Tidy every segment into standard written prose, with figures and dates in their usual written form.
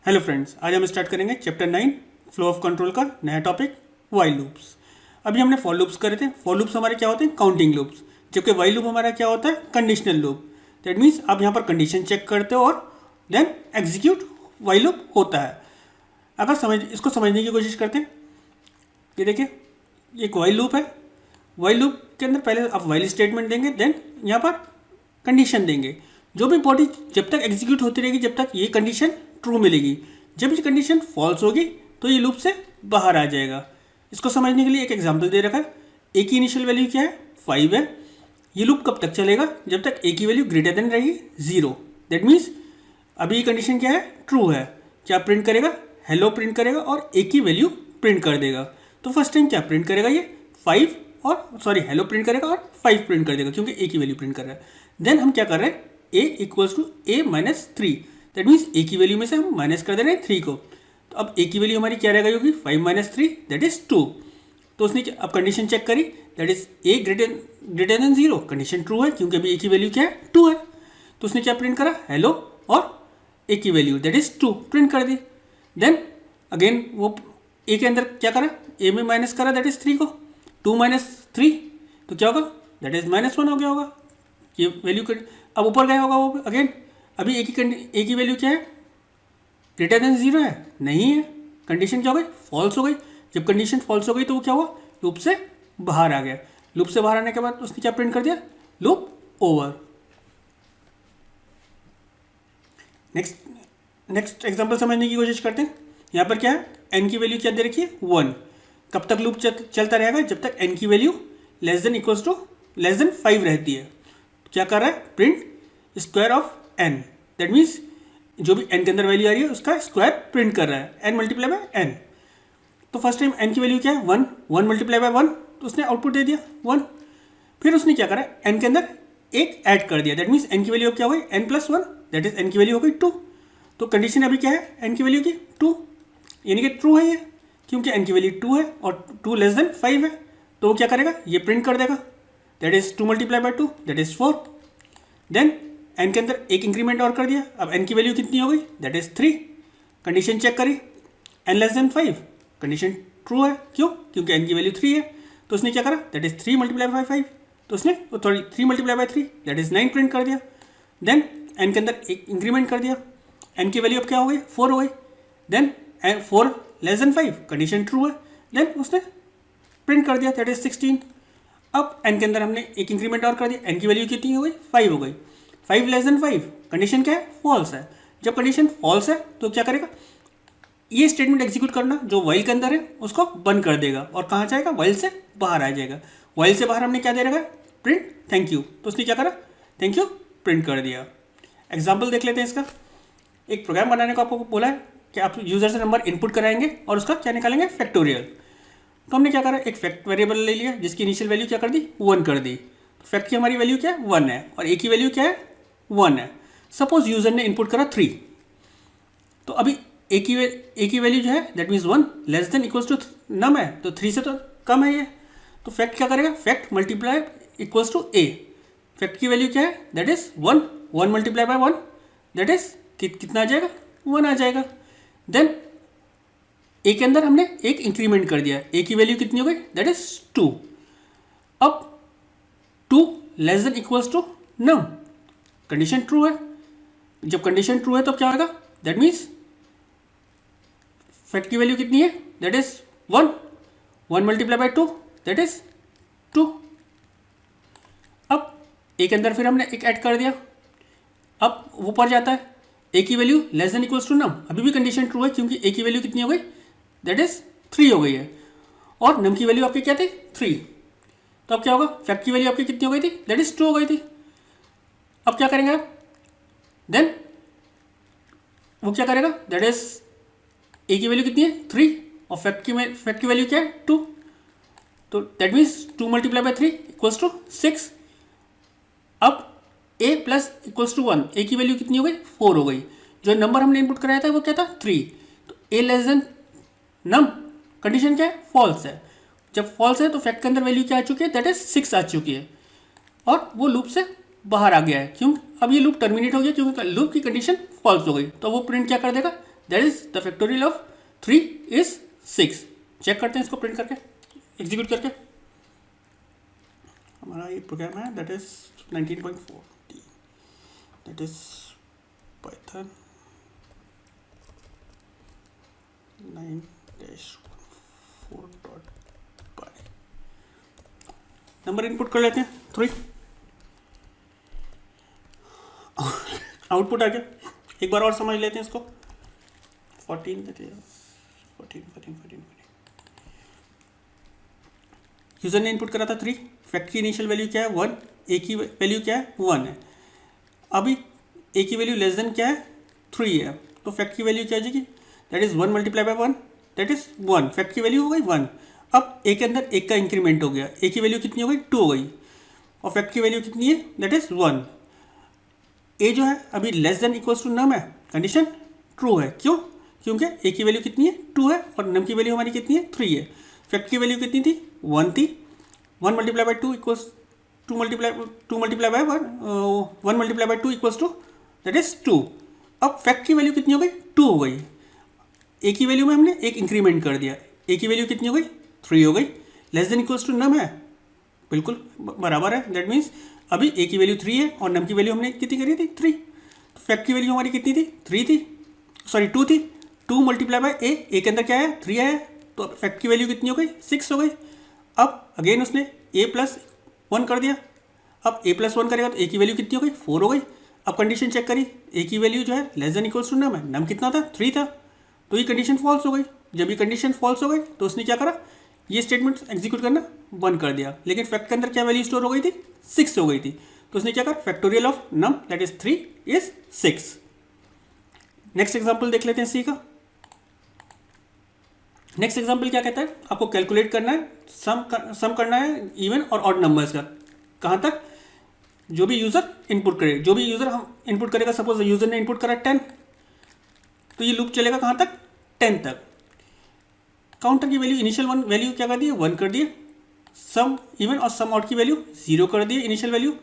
Hello friends, आज हम start करेंगे चैप्टर 9 फ्लो ऑफ कंट्रोल का नया टॉपिक वाइल लूप्स। अभी हमने फॉर लूप्स करे थे। फॉर लूप्स हमारे क्या होते हैं? Counting loops. जबकि वाइल लूप हमारा क्या होता है? Conditional loop. दैट मीन्स आप यहाँ पर कंडीशन चेक करते हो और देन एग्जीक्यूट वाइल लूप होता है। अगर इसको समझने की कोशिश करते हैं, ये देखिए, ये एक वाइल लूप है। वाइल लूप के अंदर पहले आप वाइल स्टेटमेंट देंगे, देन यहाँ पर कंडीशन देंगे। जो भी बॉडी जब तक एग्जीक्यूट होती रहेगी जब तक ये कंडीशन ट्रू मिलेगी। जब ये कंडीशन फॉल्स होगी तो ये लूप से बाहर आ जाएगा। इसको समझने के लिए एक एग्जांपल दे रखा है। ए की इनिशियल वैल्यू क्या है? 5 है। ये लूप कब तक चलेगा? जब तक ए की वैल्यू ग्रेटर देन रहेगी 0। दैट मीन्स अभी ये कंडीशन क्या है? ट्रू है। क्या प्रिंट करेगा? हेलो प्रिंट करेगा और ए की वैल्यू प्रिंट कर देगा। तो फर्स्ट टाइम क्या प्रिंट करेगा? ये 5 और हेलो प्रिंट करेगा और 5 प्रिंट कर देगा क्योंकि ए की वैल्यू प्रिंट कर रहा है। देन हम क्या कर रहे हैं? A equals to a minus 3। That means a की वैल्यू में से हम माइनस कर दे रहे हैं 3 को। तो अब ए की वैल्यू हमारी क्या रहेगा? होगी 5 माइनस 3 दैट इज 2। तो उसने अब कंडीशन चेक करी, that is a greater than 0। Condition true है क्योंकि अभी ए की वैल्यू क्या है? 2 है। तो उसने क्या प्रिंट करा? हेलो और ए की वैल्यू दैट इज 2 प्रिंट कर दी। देन अगेन वो ए के अंदर क्या करा? ए में माइनस करा दैट इज 3 को। 2 माइनस 3 तो क्या होगा? दैट इज -1 हो गया होगा। ये वैल्यू अब ऊपर गया होगा वो अगेन। अभी ए की वैल्यू क्या है? ग्रेटर देन 0 है? नहीं है। कंडीशन क्या हो गई? फॉल्स हो गई। जब कंडीशन फॉल्स हो गई तो वो क्या हुआ? लूप से बाहर आ गया। लूप से बाहर आने के बाद उसने क्या प्रिंट कर दिया? Loop over. नेक्स्ट एग्जांपल समझने की कोशिश करते हैं। यहाँ पर क्या है? एन की वैल्यू क्या दे रखी है? 1। कब तक लूप चलता रहेगा? जब तक एन की वैल्यू लेस देन 5 रहती है। क्या कर रहा है? Print square of N. That means जो भी एन के अंदर वैल्यू आ रही है उसका स्क्वायर प्रिंट कर रहा है। N multiply by N. तो फर्स्ट टाइम एन की वैल्यू क्या है? 1। 1 मल्टीप्लाई बाय 1 तो उसने आउटपुट दे दिया 1। फिर उसने क्या करा? एन के अंदर एक ऐड कर दिया। दैट मीन्स एन की वैल्यू क्या हो गई? N plus 1। That is N की वैल्यू हो गई 2। तो कंडीशन अभी क्या है? एन की वैल्यू की 2, यानी कि ट्रू है ये, क्योंकि एन की वैल्यू 2 है और 2 लेस देन 5 है। तो वो क्या करेगा? ये प्रिंट कर देगा। That is 2 multiply by 2 that is 4। Then N के अंदर एक इंक्रीमेंट और कर दिया। अब एन की वैल्यू कितनी हो गई? That is 3। कंडीशन चेक करी, N less than 5। Condition true है। क्यों? क्योंकि एन की वैल्यू 3 है। तो उसने क्या करा? That is 3 multiply by 5। तो उसने 3 multiply by 3 that is 9 print कर दिया। देन एन के अंदर एक इंक्रीमेंट कर दिया। एन की वैल्यू अब क्या हो गई? 4 हो गई। Then 4 less than 5 condition true है। देन उसने प्रिंट कर दिया दैट इज 16। अब एन के अंदर हमने एक इंक्रीमेंट और कर दिया। एन की वैल्यू कितनी हो गई? 5 हो गई। 5 लेस देन 5 कंडीशन क्या है? फॉल्स है। जब कंडीशन फॉल्स है तो क्या करेगा? ये स्टेटमेंट एग्जीक्यूट करना जो वाइल के अंदर है उसको बंद कर देगा और कहाँ जाएगा? वाइल से बाहर आ जाएगा। वाइल से बाहर हमने क्या दे रखा है? Print thank you. तो उसने क्या करा? थैंक यू प्रिंट कर दिया। एग्जाम्पल देख लेते हैं इसका। एक प्रोग्राम बनाने को आपको बोला है कि आप यूजर से नंबर इनपुट कराएंगे और उसका क्या निकालेंगे? फैक्टोरियल। तो हमने क्या करा? एक फैक्ट वेरिएबल ले लिया जिसकी इनिशियल वैल्यू क्या कर दी? 1 कर दी। फैक्ट की हमारी वैल्यू क्या है? 1 है और ए की वैल्यू क्या है? 1 है। सपोज यूजर ने इनपुट करा 3। तो अभी ए की वैल्यू जो है that means 1 less than equals to num है, तो 3 से तो कम है ये। तो फैक्ट क्या करेगा? Fact multiply equals to A. Fact की वैल्यू क्या है? That is 1। 1 multiply by 1 that is कितना आ जाएगा? 1 आ जाएगा। देन ए के अंदर हमने एक इंक्रीमेंट कर दिया। ए की वैल्यू कितनी हो गई? That is 2। अब 2 less than equals to num, condition true है। जब कंडीशन ट्रू है तो क्या होगा? दैट मीन्स फैक्ट की वैल्यू कितनी है? That is 1। 1 multiply by 2 that is 2। अब ए के अंदर फिर हमने एक ऐड कर दिया। अब वो ऊपर जाता है। ए की value less than equals to num, अभी भी कंडीशन ट्रू है क्योंकि ए की वैल्यू कितनी हो गई? दैट इज 3 हो गई है और नम की वैल्यू आपकी क्या थी? 3। तो अब क्या होगा? फैक्ट की वैल्यू आपकी कितनी हो गई थी? दैट इज 2 हो गई थी। अब क्या करेंगे आप? देन वो क्या करेगा? दैट इज ए की वैल्यू कितनी है? 3 और फैक्ट की वैल्यू क्या है? 2। तो that means 2 multiply by 3 equals to 6। अब A plus equals to 1, A की वैल्यू कितनी हो गई? 4 हो गई। जो नंबर हमने इनपुट कराया था वो क्या था? 3। तो ए लेस देन नम, कंडीशन क्या है? फॉल्स है। जब फॉल्स है तो फैक्ट के अंदर वैल्यू क्या आ चुकी है? दैट इज 6 आ चुकी है और वो लूप से बाहर आ गया है। क्यों? अब ये लूप टर्मिनेट हो गया क्योंकि लूप की कंडीशन फॉल्स हो गई। तो वो प्रिंट क्या कर देगा? That is the factorial of 3 is 6। Check करते हैं इसको प्रिंट करके, एग्जीक्यूट करके। हमारा ये प्रोग्राम है that is 19.4, that is Python 9-4.py। Number input कर लेते हैं 3, आउटपुट आ गया। एक बार और समझ लेते हैं इसको। 14 दैट इज 14। यूजर ने इनपुट करा था 3, फैक्ट की इनिशियल वैल्यू क्या है 1, ए की वैल्यू क्या है 1 है। अभी ए की वैल्यू लेस देन क्या है 3 है, तो फैक्ट की वैल्यू क्या आ जाएगी, that is 1 multiply by 1, that is 1। Fact की वैल्यू हो गई 1। अब ए के अंदर एक का इंक्रीमेंट हो गया, ए की वैल्यू कितनी हो गई 2 हो गई, और फैक्ट की वैल्यू कितनी है दैट इज 1। ए जो है अभी less than equals to num है, कंडीशन ट्रू है। क्यों? क्योंकि ए की वैल्यू कितनी है 2 है और नम की वैल्यू हमारी कितनी है 3 है। फैक्ट की वैल्यू कितनी थी 1 थी। 1 multiply by 2 equals 2 multiply by 1 multiply by 2 equals to that is 2। अब फैक्ट की वैल्यू कितनी हो गई 2 हो गई। ए की वैल्यू में हमने एक इंक्रीमेंट कर दिया, ए की वैल्यू कितनी हो गई 3 हो गई। Less than equals to num है, बिल्कुल बराबर है। दैट मीन्स अभी ए की वैल्यू 3 है और नम की वैल्यू हमने कितनी करी थी 3। तो फैक्ट की वैल्यू हमारी कितनी थी 3 थी, सॉरी 2 थी। 2 मल्टीप्लाई बाय ए के अंदर क्या है 3 है, तो फैक्ट की वैल्यू कितनी हो गई 6 हो गई। अब अगेन उसने ए प्लस 1 कर दिया। अब ए प्लस 1 करेगा तो ए की वैल्यू कितनी हो गई 4 हो गई। अब कंडीशन चेक करी, ए की वैल्यू जो है less than equals to num है, नम कितना था 3 था, तो ये कंडीशन फॉल्स हो गई। जब ये कंडीशन फॉल्स हो गई तो उसने क्या करा, ये स्टेटमेंट एग्जीक्यूट करना बंद कर दिया। लेकिन फैक्ट के अंदर क्या वैल्यू स्टोर हो गई थी 6 हो गई थी, तो उसने क्या करा, factorial of num that is 3 is 6। Next example देख लेते हैं सी का। नेक्स्ट एग्जाम्पल क्या कहता है, आपको कैलकुलेट करना है, सम करना है इवन और ऑड नंबर्स का। कहाँ तक, जो भी यूज़र इनपुट करे, जो भी यूज़र हम इनपुट करेगा, सपोज यूज़र ने इनपुट करा 10, तो ये लूप चलेगा कहाँ तक 10 तक। काउंटर की वैल्यू इनिशियल वैल्यू क्या कर दिए 1 कर दिए, सम इवन और सम ऑड की वैल्यू 0 कर दिए initial value,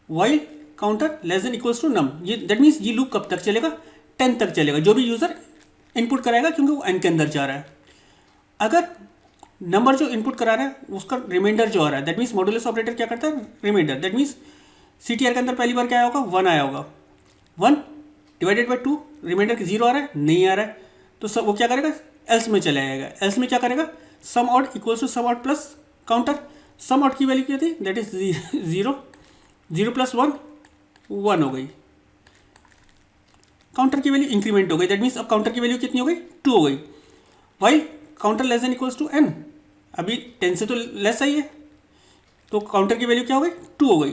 while counter less than equals to num. ये दैट मीन्स ये लूप कब तक चलेगा 10 तक चलेगा, जो भी यूज़र इनपुट कराएगा, क्योंकि वो n के अंदर जा रहा है। अगर नंबर जो इनपुट करा रहा है उसका रिमाइंडर जो आ रहा है, दैट मीन्स मॉडुलस ऑपरेटर क्या करता है रिमाइंडर, दैट मीन्स CTR के अंदर पहली बार क्या आया होगा 1 आया होगा, 1 डिवाइडेड बाई 2, रिमाइंडर 0 आ रहा है नहीं आ रहा है, तो सब वो क्या करेगा एल्स में चला जाएगा। एल्स में क्या करेगा, sum odd equals to sum odd plus counter. Sum odd की वैल्यू क्या थी दैट इज 0, 0 प्लस 1 1 हो गई। काउंटर की वैल्यू इंक्रीमेंट हो गई, दैट मीन्स अब काउंटर की वैल्यू कितनी हो गई 2 हो गई। While counter less than equals to n, अभी 10 से तो लेस आई है, तो काउंटर की वैल्यू क्या हो गई 2 हो गई।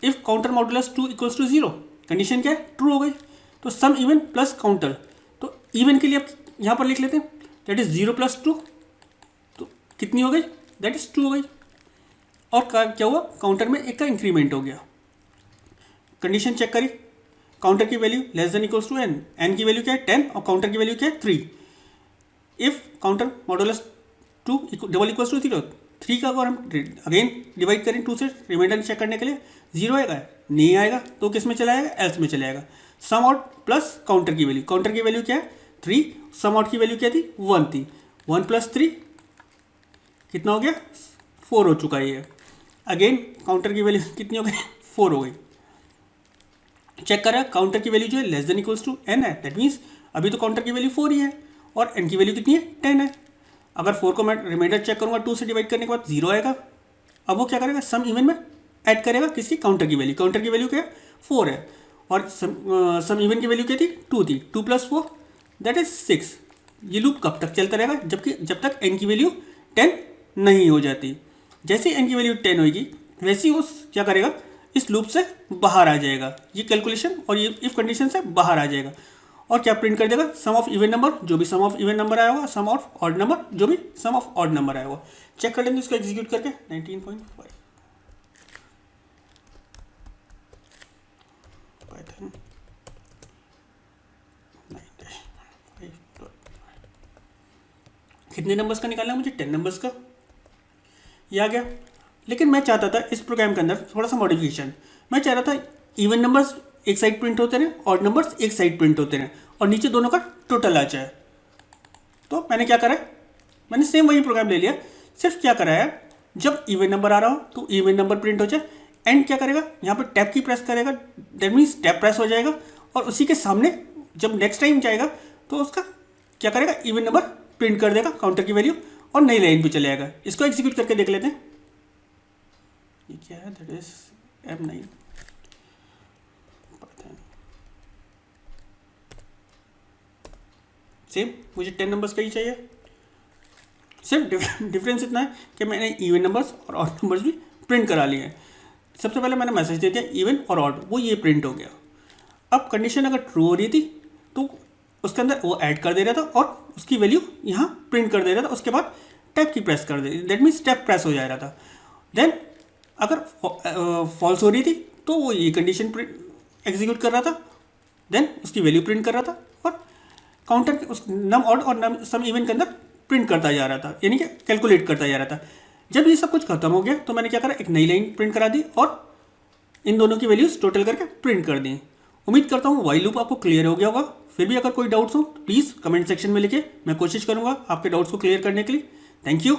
If counter modulus 2 equals to 0, condition क्या है ट्रू हो गई। तो सम इवन प्लस काउंटर, तो इवन के लिए अब यहाँ पर लिख लेते हैं दैट इज 0 प्लस 2, तो कितनी हो गई दैट इज 2 हो गई। और क्या हुआ, काउंटर में एक का इंक्रीमेंट हो गया। कंडीशन चेक करी, काउंटर की value less than equals to n, n की वैल्यू क्या है 10 और काउंटर की वैल्यू क्या है 3। If counter modulus 2 double equals to 0, 3 का अगर हम अगेन डिवाइड करें 2 से रिमाइंडर चेक करने के लिए 0 आएगा नहीं आएगा, तो किस में चला जाएगा एल्स में चला जाएगा। सम आउट प्लस काउंटर की वैल्यू, काउंटर की वैल्यू क्या है 3, सम आउट की वैल्यू क्या थी 1 थी, 1 प्लस 3 कितना हो गया 4 हो चुका है ये। अगेन काउंटर की वैल्यू कितनी हो गई 4 हो गई। चेक करा काउंटर की वैल्यू जो है less than equals to n है, दैट मीन्स अभी तो काउंटर की वैल्यू 4 ही है और n की वैल्यू कितनी है 10 है। अगर 4 को मैं रिमाइंडर चेक करूँगा 2 से डिवाइड करने के बाद 0 आएगा। अब वो क्या करेगा सम इवन में ऐड करेगा किसकी काउंटर की वैल्यू, काउंटर की वैल्यू क्या है 4 है और सम इवन की वैल्यू क्या थी 2 थी, 2 प्लस 4 दैट इज 6। ये लूप कब तक चलता रहेगा, जब तक n की वैल्यू 10 नहीं हो जाती। जैसे n की वैल्यू 10 होगी वैसे ही वो क्या करेगा इस लूप से बाहर आ जाएगा, ये कैलकुलेशन और ये इफ कंडीशन से बाहर आ जाएगा और क्या प्रिंट कर देगा सम ऑफ इवन नंबर, जो भी सम ऑफ इवन नंबर आया होगा, सम ऑफ ऑड नंबर, जो भी सम ऑफ ऑड नंबर आया होगा। चेक कर लेंगे इसको एग्जीक्यूट करके 19.5 पाइथन 9-5 कितने नंबर्स का निकालना है मुझे 10 नंबर्स का, ये आ गया। लेकिन मैं चाहता था इस प्रोग्राम के अंदर थोड़ा सा मॉडिफिकेशन, मैं चाह रहा था इवन नंबर्स एक साइड प्रिंट होते रहे, ऑड नंबर्स एक साइड प्रिंट होते रहे और नीचे दोनों का टोटल आ जाए। तो मैंने क्या करा है, मैंने सेम वही प्रोग्राम ले लिया, सिर्फ क्या करा है, जब इवन नंबर आ रहा हो तो इवन नंबर प्रिंट हो जाए। एंड क्या करेगा, यहाँ पर टैब की प्रेस करेगा, दैट मीन्स टैब प्रेस हो जाएगा, और उसी के सामने जब नेक्स्ट टाइम जाएगा तो उसका क्या करेगा, इवन नंबर प्रिंट कर देगा, काउंटर की वैल्यू, और नई लाइन पे चले जाएगा। इसको एग्जीक्यूट करके देख लेते हैं। ये क्या है, दैट इज M9। सेम मुझे 10 नंबर्स का ही चाहिए, सिर्फ डिफरेंस इतना है कि मैंने इवन नंबर्स और ऑड नंबर्स भी प्रिंट करा लिए हैं। सबसे पहले मैंने मैसेज दे दिया इवन और ऑड, वो ये प्रिंट हो गया। अब कंडीशन अगर ट्रू हो रही थी तो उसके अंदर वो ऐड कर दे रहा था और उसकी वैल्यू यहाँ प्रिंट कर दे रहा था, उसके बाद टैब की प्रेस कर दे, दैट मीन्स टैब प्रेस हो जा रहा था। देन अगर फॉल्स हो रही थी तो वो ये कंडीशन एग्जीक्यूट कर रहा था, देन उसकी वैल्यू प्रिंट कर रहा था, और काउंटर उस नम ऑड और नम सम इवन के अंदर प्रिंट करता जा रहा था, यानी कि कैलकुलेट करता जा रहा था। जब ये सब कुछ खत्म हो गया तो मैंने क्या करा, एक नई लाइन प्रिंट करा दी और इन दोनों की वैल्यूज टोटल करके प्रिंट कर दी। उम्मीद करता हूँ व्हाइल लूप आपको क्लियर हो गया होगा। फिर भी अगर कोई डाउट्स हो तो प्लीज़ कमेंट सेक्शन में लिखे, मैं कोशिश करूँगा आपके डाउट्स को क्लियर करने के लिए। Thank you.